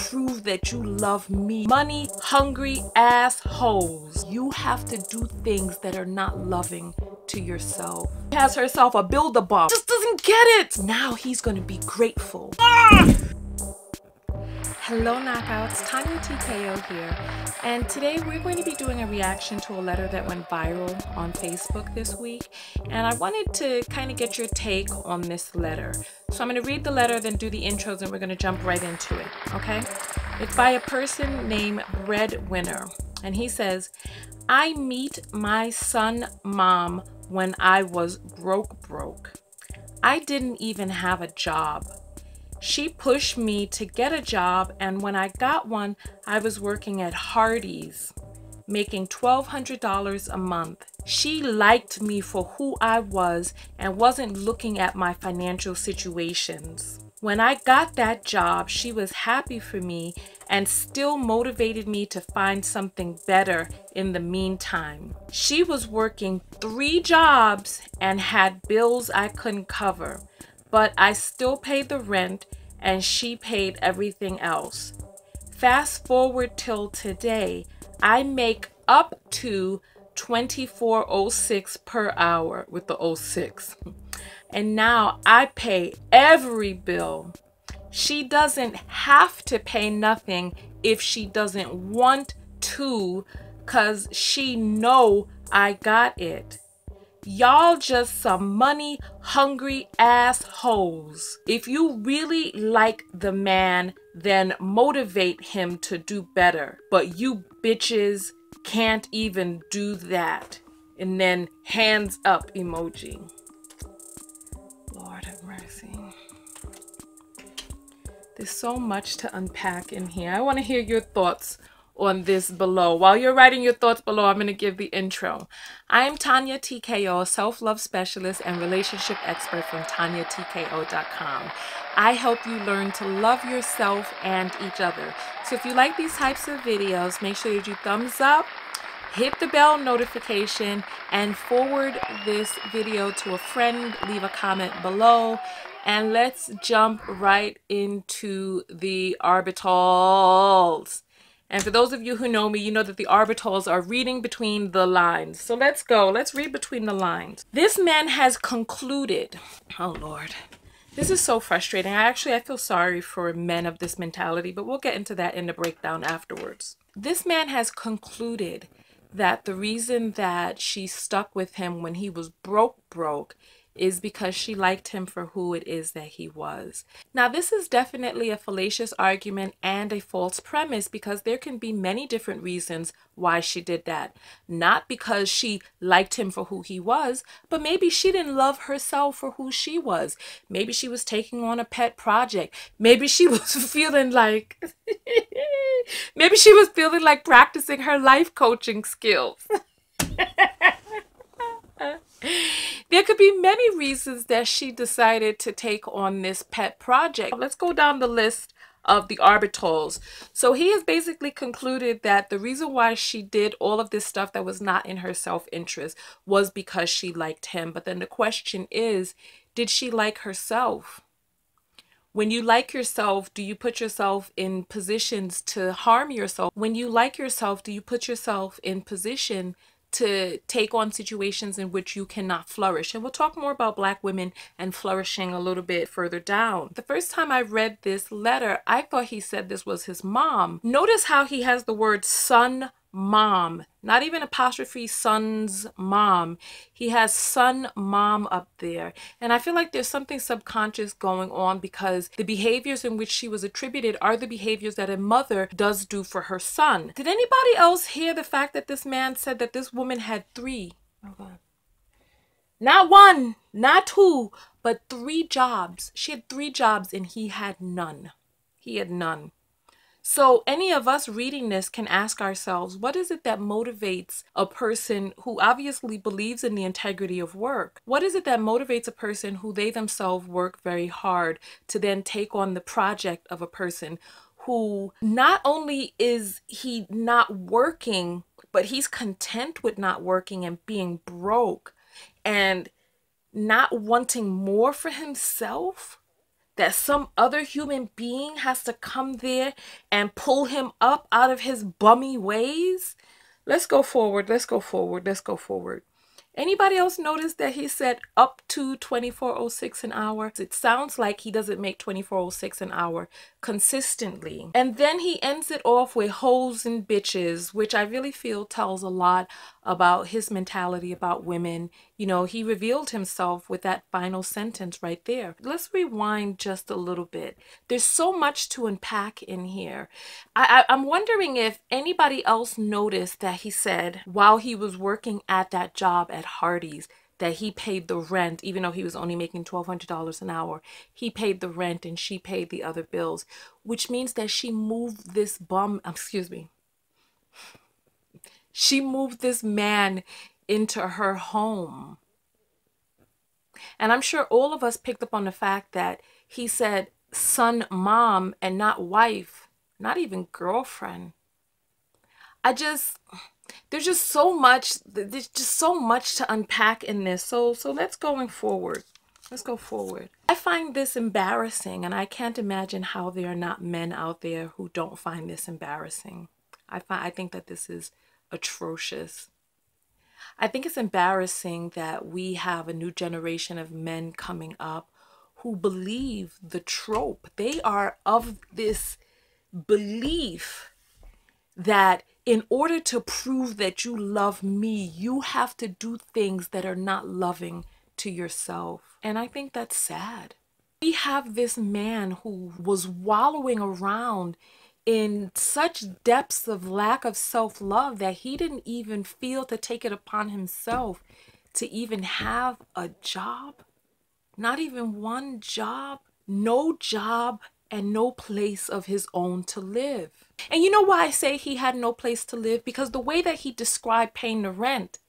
prove that you love me. Money hungry assholes. You have to do things that are not loving to yourself. She has herself a build-a-bump. Just doesn't get it. Now he's gonna be grateful. Hello knockouts, TonyaTko here, and today we're going to be doing a reaction to a letter that went viral on Facebook this week, and I wanted to kind of get your take on this letter. So I'm going to read the letter, then do the intros, and we're going to jump right into it, okay? It's by a person named Breadwinner, and he says, I meet my son mom when I was broke. I didn't even have a job. She pushed me to get a job, and when I got one, I was working at Heauxs, making $1,200 a month. She liked me for who I was and wasn't looking at my financial situations. When I got that job, she was happy for me and still motivated me to find something better in the meantime. She was working 3 jobs and had bills I couldn't cover, but I still paid the rent and she paid everything else. Fast forward till today, I make up to $24.06 per hour with the 06. And now I pay every bill. She doesn't have to pay nothing if she doesn't want to, 'cause she know I got it. Y'all just some money hungry assholes. If you really like the man, then motivate him to do better. But you bitches can't even do that. And then hands up emoji. Lord have mercy. There's so much to unpack in here. I want to hear your thoughts on this below. While you're writing your thoughts below, I'm going to give the intro. I'm TonyaTko, self-love specialist and relationship expert from TonyaTko.com. I help you learn to love yourself and each other. So if you like these types of videos, make sure that you thumbs up, hit the bell notification, and forward this video to a friend. Leave a comment below. And let's jump right into the arbitrals. And for those of you who know me, you know that the arbitrals are reading between the lines. So let's go. Let's read between the lines. This man has concluded. Oh, Lord. This is so frustrating. I feel sorry for men of this mentality, but we'll get into that in the breakdown afterwards. This man has concluded that the reason that she stuck with him when he was broke is because she liked him for who it is that he was. Now, this is definitely a fallacious argument and a false premise, because there can be many different reasons why she did that. Not because she liked him for who he was, but maybe she didn't love herself for who she was. Maybe she was taking on a pet project. Maybe she was feeling like maybe she was feeling like practicing her life coaching skills. There could be many reasons that she decided to take on this pet project. Let's go down the list of the arbitrals. So he has basically concluded that the reason why she did all of this stuff that was not in her self-interest was because she liked him. But then the question is, did she like herself? When you like yourself, do you put yourself in positions to harm yourself? When you like yourself, do you put yourself in position to take on situations in which you cannot flourish? And we'll talk more about Black women and flourishing a little bit further down. The first time I read this letter, I thought he said this was his mom. Notice how he has the word son mom, not even apostrophe son's mom. He has son mom up there. And I feel like there's something subconscious going on, because the behaviors in which she was attributed are the behaviors that a mother does do for her son. Did anybody else hear the fact that this man said that this woman had 3? Oh God. Not 1, not 2, but 3 jobs. She had 3 jobs and he had none. He had none. So any of us reading this can ask ourselves, what is it that motivates a person who obviously believes in the integrity of work? What is it that motivates a person who they themselves work very hard to then take on the project of a person who not only is he not working, but he's content with not working and being broke and not wanting more for himself? that some other human being has to come there and pull him up out of his bummy ways? Let's go forward. Let's go forward. Let's go forward. Anybody else notice that he said up to 24.06 an hour? It sounds like he doesn't make 24.06 an hour consistently. And then he ends it off with hoes and bitches, which I really feel tells a lot about his mentality about women. You know, he revealed himself with that final sentence right there. Let's rewind just a little bit. There's so much to unpack in here. I'm wondering if anybody else noticed that he said while he was working at that job at Hardee's that he paid the rent, even though he was only making $1,200 an hour. He paid the rent and she paid the other bills, which means that she moved this she moved this man into her home. And I'm sure all of us picked up on the fact that he said son, mom, and not wife, not even girlfriend. There's just so much to unpack in this. So let's going forward. Let's go forward. I find this embarrassing, and I can't imagine how there are not men out there who don't find this embarrassing. I think that this is atrocious. I think it's embarrassing that we have a new generation of men coming up who believe the trope. They are of this belief that in order to prove that you love me, you have to do things that are not loving to yourself. And I think that's sad. We have this man who was wallowing around in such depths of lack of self-love that he didn't even feel to take it upon himself to even have a job. Not even one job. No job and no place of his own to live. And you know why I say he had no place to live? Because the way that he described paying the rent,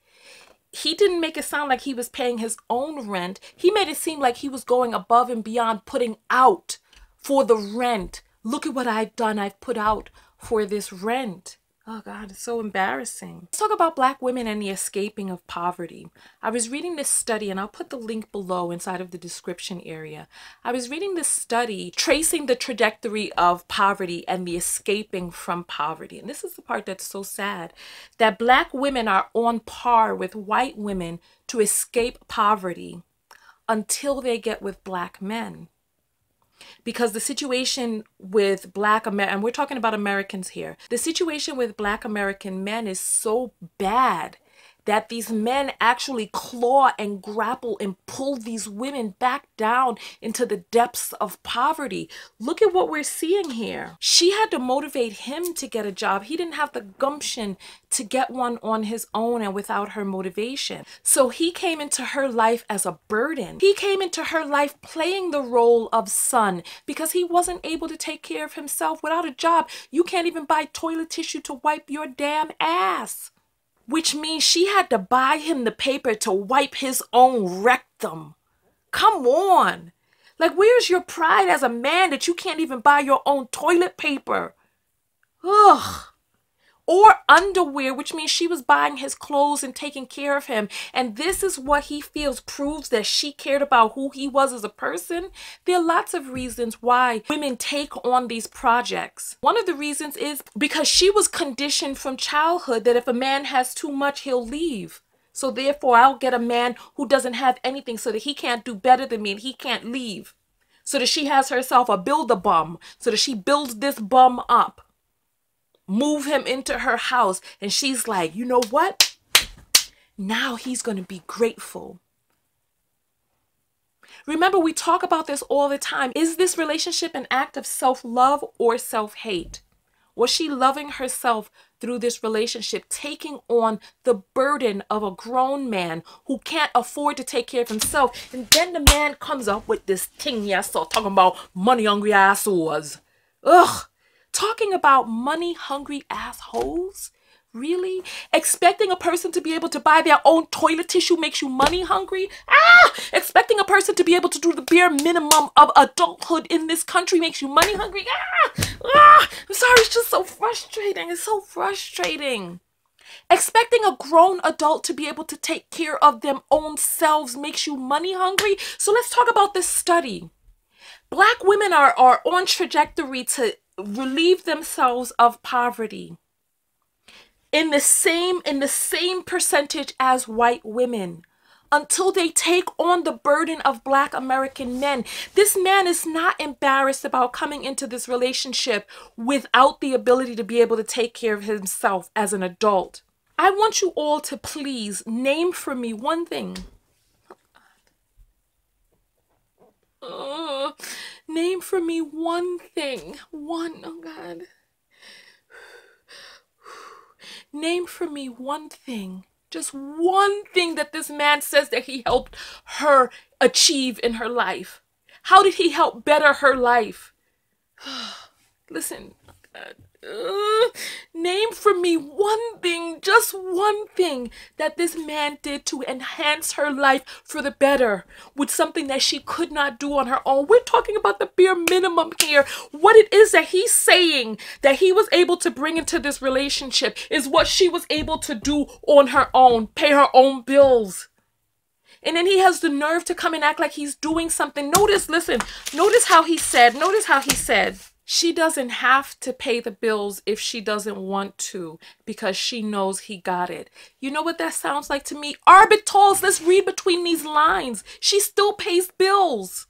he didn't make it sound like he was paying his own rent. He made it seem like he was going above and beyond putting out for the rent. Look at what I've done. I've put out for this rent. Oh God, it's so embarrassing. Let's talk about Black women and the escaping of poverty. I was reading this study, and I'll put the link below inside of the description area. I was reading this study tracing the trajectory of poverty and the escaping from poverty. And this is the part that's so sad, that Black women are on par with white women to escape poverty until they get with Black men. Because the situation with and we're talking about Americans here, the situation with Black American men is so bad that these men actually claw and grapple and pull these women back down into the depths of poverty. Look at what we're seeing here. She had to motivate him to get a job. He didn't have the gumption to get one on his own and without her motivation. So he came into her life as a burden. He came into her life playing the role of son because he wasn't able to take care of himself. Without a job, you can't even buy toilet tissue to wipe your damn ass. Which means she had to buy him the paper to wipe his own rectum. Come on. Like, where's your pride as a man that you can't even buy your own toilet paper? Ugh. Or underwear, which means she was buying his clothes and taking care of him. And this is what he feels proves that she cared about who he was as a person. There are lots of reasons why women take on these projects. One of the reasons is because she was conditioned from childhood that if a man has too much, he'll leave. So therefore, I'll get a man who doesn't have anything so that he can't do better than me and he can't leave. So that she has herself a build-a-bum, so that she builds this bum up. Move him into her house, and she's like, you know what? Now he's going to be grateful. Remember, we talk about this all the time. Is this relationship an act of self-love or self-hate? Was she loving herself through this relationship, taking on the burden of a grown man who can't afford to take care of himself? And then the man comes up with this thing, yes, so talking about money-hungry assholes. Ugh. Talking about money-hungry assholes? Really? Expecting a person to be able to buy their own toilet tissue makes you money-hungry? Ah! Expecting a person to be able to do the bare minimum of adulthood in this country makes you money-hungry? Ah! Ah! I'm sorry, it's just so frustrating. It's so frustrating. Expecting a grown adult to be able to take care of their own selves makes you money-hungry? So let's talk about this study. Black women are on trajectory to relieve themselves of poverty in the same percentage as white women until they take on the burden of Black American men. This man is not embarrassed about coming into this relationship without the ability to be able to take care of himself as an adult. I want you all to please name for me one thing. Name for me one thing. Oh God. Name for me one thing. Just one thing that this man says that he helped her achieve in her life. How did he help better her life? Listen, name for me one thing, just one thing that this man did to enhance her life for the better with something that she could not do on her own. We're talking about the bare minimum here. What it is that he's saying that he was able to bring into this relationship is what she was able to do on her own, pay her own bills. And then he has the nerve to come and act like he's doing something. Notice how he said, she doesn't have to pay the bills if she doesn't want to because she knows he got it. You know what that sounds like to me? Arbitals, let's read between these lines. She still pays bills,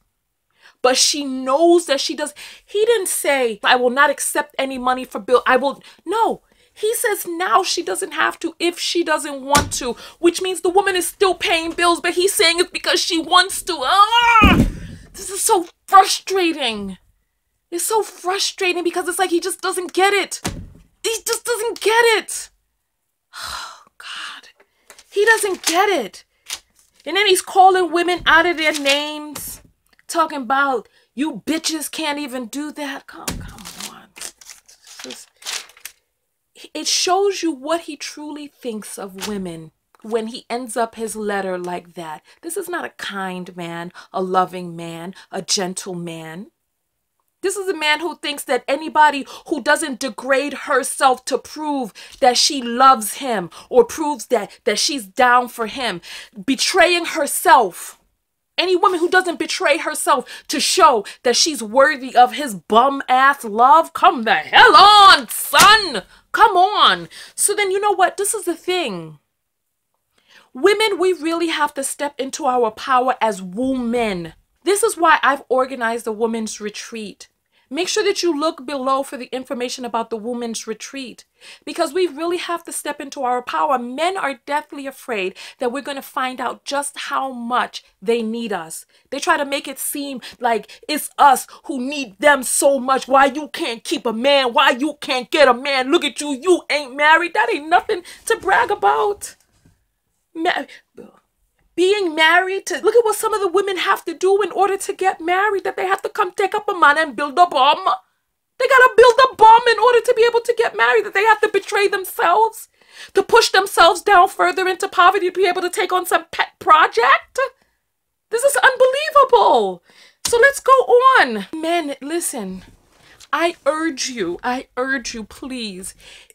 but she knows that she does. He didn't say, I will not accept any money for bill. No. He says now she doesn't have to if she doesn't want to, which means the woman is still paying bills, but he's saying it's because she wants to. This is so frustrating. It's so frustrating because it's like he just doesn't get it. He just doesn't get it. Oh, God. He doesn't get it. And then he's calling women out of their names, talking about, you bitches can't even do that. Come on. It shows you what he truly thinks of women when he ends up his letter like that. This is not a kind man, a loving man, a gentle man. This is a man who thinks that anybody who doesn't degrade herself to prove that she loves him or proves that she's down for him, betraying herself. Any woman who doesn't betray herself to show that she's worthy of his bum-ass love, come the hell on, son. Come on. So then you know what? This is the thing. Women, we really have to step into our power as women. This is why I've organized a women's retreat. Make sure that you look below for the information about the women's retreat because we really have to step into our power. Men are deathly afraid that we're going to find out just how much they need us. They try to make it seem like it's us who need them so much. Why you can't keep a man? Why you can't get a man? Look at you. You ain't married. That ain't nothing to brag about. Being married to, look at what some of the women have to do in order to get married, that they have to come take up a man and build a bomb. They got to build a bomb in order to be able to get married, that they have to betray themselves, to push themselves down further into poverty, to be able to take on some pet project. This is unbelievable. So let's go on. Men, listen, I urge you, please.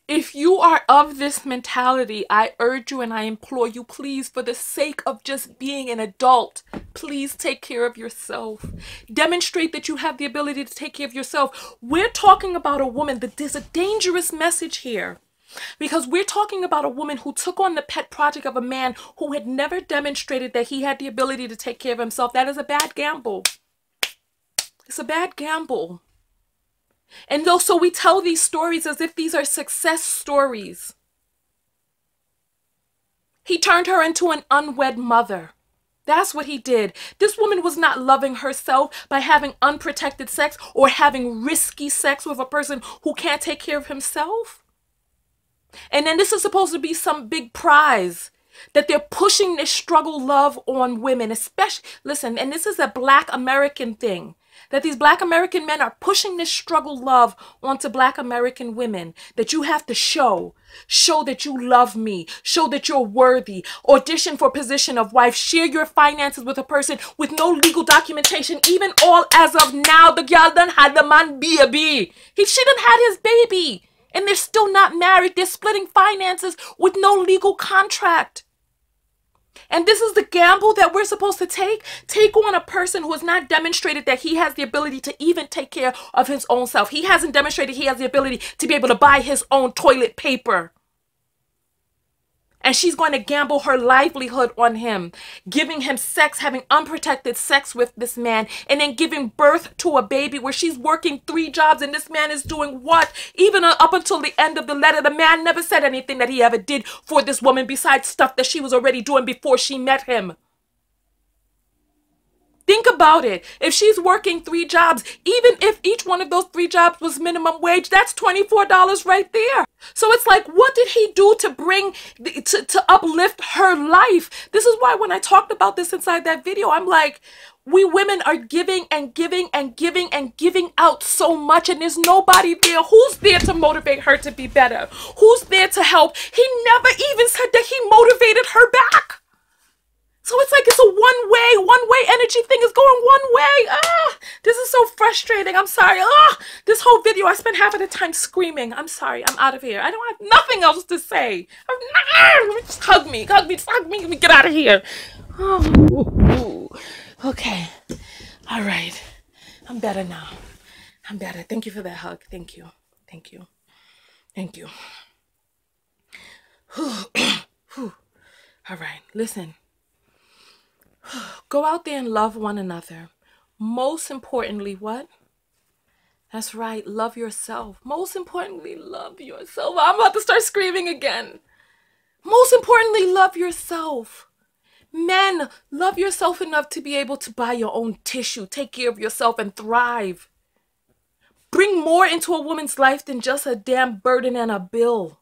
If you are of this mentality, I urge you and I implore you, please, for the sake of just being an adult, please take care of yourself. Demonstrate that you have the ability to take care of yourself. We're talking about a woman, that there's a dangerous message here. Because we're talking about a woman who took on the pet project of a man who had never demonstrated that he had the ability to take care of himself. That is a bad gamble. It's a bad gamble. And so we tell these stories as if these are success stories. He turned her into an unwed mother. That's what he did. This woman was not loving herself by having unprotected sex or having risky sex with a person who can't take care of himself. And then this is supposed to be some big prize that they're pushing this struggle love on women, especially, listen, and this is a Black American thing. That these Black American men are pushing this struggle love onto Black American women. That you have to show that you love me. Show that you're worthy. Audition for position of wife. Share your finances with a person with no legal documentation. Even all as of now, the girl done had the man baby. She done had his baby. And they're still not married. They're splitting finances with no legal contract. And this is the gamble that we're supposed to take? Take on a person who has not demonstrated that he has the ability to even take care of his own self. He hasn't demonstrated he has the ability to be able to buy his own toilet paper. And she's going to gamble her livelihood on him, giving him sex, having unprotected sex with this man, and then giving birth to a baby where she's working 3 jobs and this man is doing what? Even up until the end of the letter, the man never said anything that he ever did for this woman besides stuff that she was already doing before she met him. Think about it. If she's working 3 jobs, even if each one of those 3 jobs was minimum wage, that's $24 right there. So it's like, what did he do to bring, to uplift her life? This is why when I talked about this inside that video, I'm like, we women are giving and giving and giving and giving out so much, and there's nobody there. Who's there to motivate her to be better? Who's there to help? He never even said that he motivated her back. So it's like it's a one-way energy thing is going one way. Ah, this is so frustrating. I'm sorry. Ah, this whole video, I spent half of the time screaming. I'm sorry. I'm out of here. I don't have nothing else to say. Just hug me. Hug me. Just hug me. Let me get out of here. Oh, okay. All right. I'm better now. I'm better. Thank you for that hug. Thank you. Thank you. Thank you. All right. Listen. Go out there and love one another. Most importantly, what? That's right, love yourself. Most importantly, love yourself. I'm about to start screaming again. Most importantly, love yourself. Men, love yourself enough to be able to buy your own tissue, take care of yourself, and thrive. Bring more into a woman's life than just a damn burden and a bill.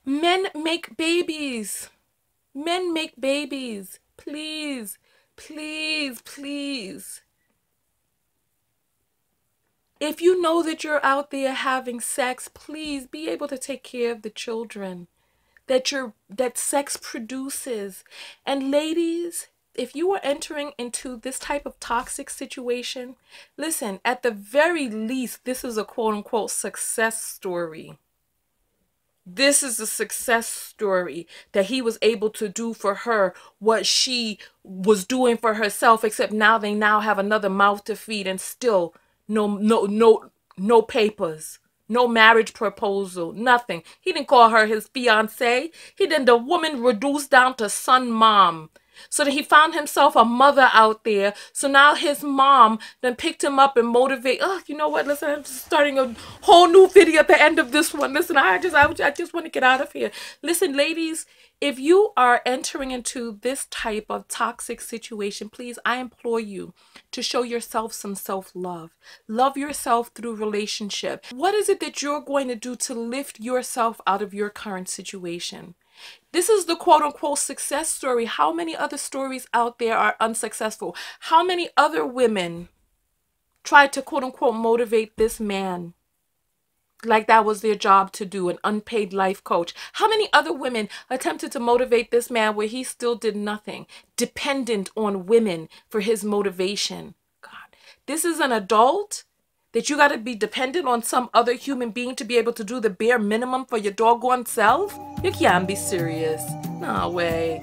Men make babies. Men make babies. Please, please, please. If you know that you're out there having sex, please be able to take care of the children that sex produces. And ladies, if you are entering into this type of toxic situation, listen, at the very least, this is a quote-unquote success story. This is a success story that he was able to do for her what she was doing for herself, except now they have another mouth to feed, and still no papers, no marriage proposal, nothing. He didn't call her his fiance. He didn't. The woman reduced down to son mom. So that he found himself a mother out there. So now his mom then picked him up and motivate. Oh, you know what? Listen, I'm starting a whole new video at the end of this one. Listen, I just want to get out of here. Listen, ladies, if you are entering into this type of toxic situation, please, I implore you to show yourself some self-love. Love yourself through relationship. What is it that you're going to do to lift yourself out of your current situation? This is the quote-unquote success story. How many other stories out there are unsuccessful? How many other women tried to quote-unquote motivate this man like that was their job to do, an unpaid life coach? How many other women attempted to motivate this man where he still did nothing, dependent on women for his motivation? God, this is an adult that you got to be dependent on some other human being to be able to do the bare minimum for your doggone self? You can't be serious. No way.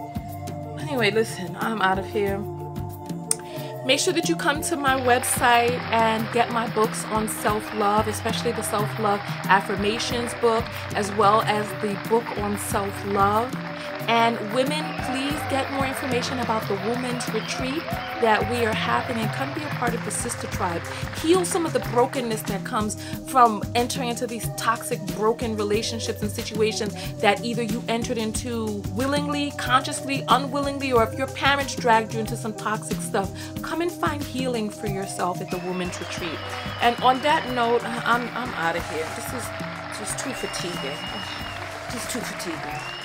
Anyway, listen, I'm out of here. Make sure that you come to my website and get my books on self-love, especially the self-love affirmations book, as well as the book on self-love. And women, please get more information about the women's retreat that we are having and come be a part of the sister tribe. Heal some of the brokenness that comes from entering into these toxic, broken relationships and situations that either you entered into willingly, consciously, unwillingly, or if your parents dragged you into some toxic stuff. Come and find healing for yourself at the women's retreat. And on that note, I'm out of here. This is just too fatiguing. Just too fatiguing.